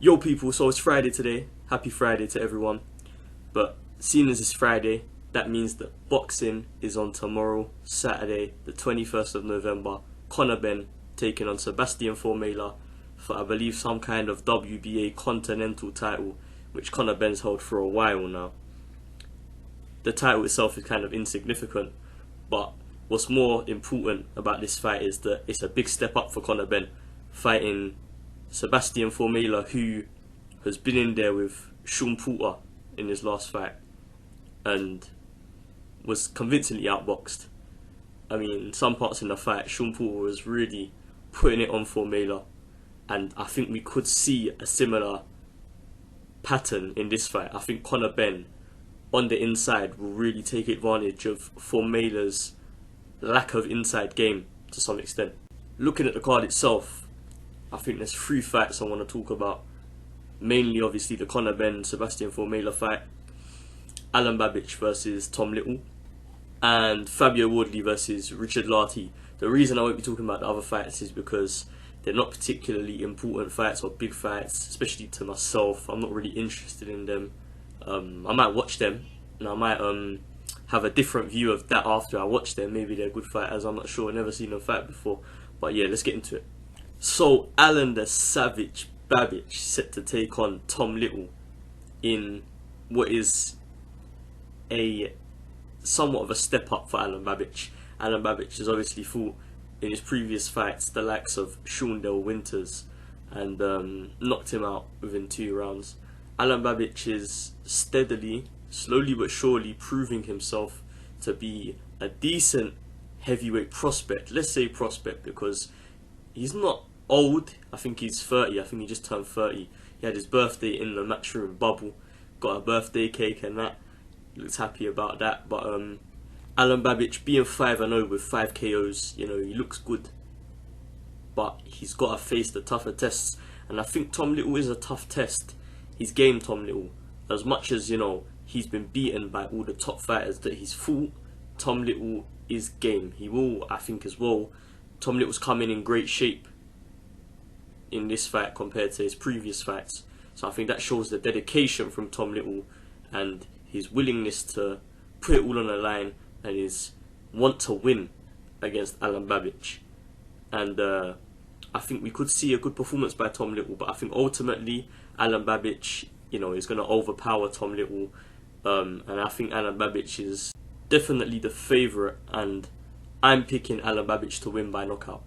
Yo people, so it's Friday today. Happy Friday to everyone. But seeing as it's Friday, that means that boxing is on tomorrow, Saturday, the 21st of November. Conor Benn taking on Sebastian Formella for, I believe, some kind of WBA Continental title, which Conor Benn's held for a while now. The title itself is kind of insignificant, but what's more important about this fight is that it's a big step up for Conor Benn, fighting Sebastian Formella, who has been in there with Sean Porter in his last fight and was convincingly outboxed. I mean, some parts in the fight, Sean Porter was really putting it on Formella, and I think we could see a similar pattern in this fight. I think Conor Benn on the inside will really take advantage of Formella's lack of inside game to some extent. Looking at the card itself, I think there's 3 fights I want to talk about. Mainly, obviously, the Conor Benn Sebastian Formella fight, Allen Babic versus Tom Little, and Fabio Wardley versus Richard Lartey. The reason I won't be talking about the other fights is because they're not particularly important fights or big fights, especially to myself. I'm not really interested in them. I might watch them, and I might have a different view of that after I watch them. Maybe they're good fighters, I'm not sure. I've never seen them fight before. But yeah, let's get into it. So, Allen the Savage Babich set to take on Tom Little in what is a somewhat of a step up for Allen Babic. Allen Babic has obviously fought in his previous fights the likes of Shaundell Winters and knocked him out within 2 rounds. Allen Babic is steadily, slowly but surely proving himself to be a decent heavyweight prospect. Let's say prospect because he's not old. I think he's 30. I think he just turned 30. He had his birthday in the Matchroom bubble. Got a birthday cake and that. Looks happy about that. But Allen Babic being 5-0 with 5 KOs, you know, he looks good. But he's got to face the tougher tests. And I think Tom Little is a tough test. He's game, Tom Little. As much as, you know, he's been beaten by all the top fighters that he's fought, Tom Little is game. He will, I think as well. Tom Little's coming in great shape in this fight compared to his previous fights. So I think that shows the dedication from Tom Little and his willingness to put it all on the line and his want to win against Allen Babic. And I think we could see a good performance by Tom Little, but I think ultimately Allen Babic, you know, is going to overpower Tom Little. And I think Allen Babic is definitely the favourite, and I'm picking Allen Babic to win by knockout.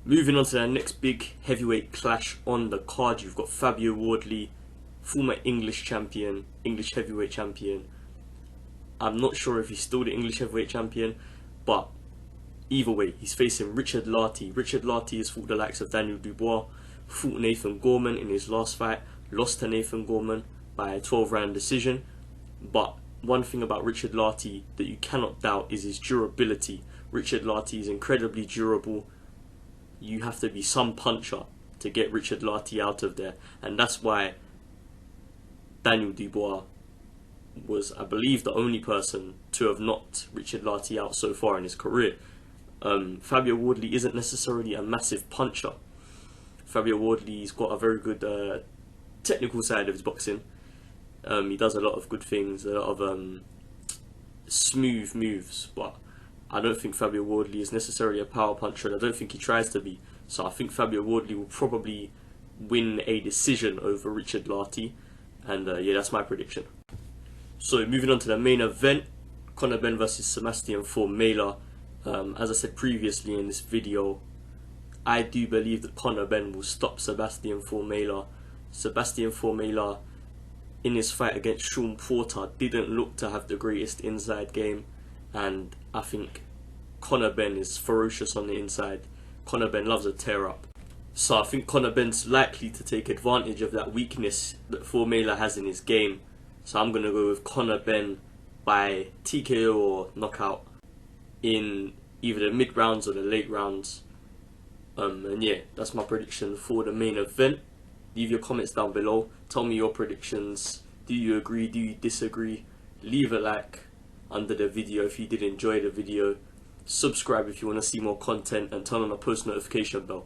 Moving on to the next big heavyweight clash on the card, you've got Fabio Wardley, former English champion, English heavyweight champion. I'm not sure if he's still the English heavyweight champion, but either way, he's facing Richard Lartey. Richard Lartey has fought the likes of Daniel Dubois, fought Nathan Gorman in his last fight, lost to Nathan Gorman by a 12-round decision. But one thing about Richard Lartey that you cannot doubt is his durability. Richard Lartey is incredibly durable. You have to be some puncher to get Richard Lartey out of there, and that's why Daniel Dubois was, I believe, the only person to have knocked Richard Lartey out so far in his career. Fabio Wardley isn't necessarily a massive puncher. Fabio Wardley's got a very good technical side of his boxing. He does a lot of good things, a lot of smooth moves, but I don't think Fabio Wardley is necessarily a power puncher, and I don't think he tries to be. So I think Fabio Wardley will probably win a decision over Richard Lartey, and yeah, that's my prediction. So moving on to the main event, Conor Benn versus Sebastian Formella. As I said previously in this video, I do believe that Conor Benn will stop Sebastian Formella. Sebastian Formella, in his fight against Sean Porter, didn't look to have the greatest inside game, and I think Conor Benn is ferocious on the inside. Conor Benn loves a tear up. So I think Conor Benn's likely to take advantage of that weakness that Formella has in his game. So I'm going to go with Conor Benn by TKO or knockout in either the mid rounds or the late rounds. And yeah, that's my prediction for the main event. Leave your comments down below. Tell me your predictions. Do you agree? Do you disagree? Leave a like under the video if you did enjoy the video. Subscribe if you want to see more content, and turn on the post notification bell.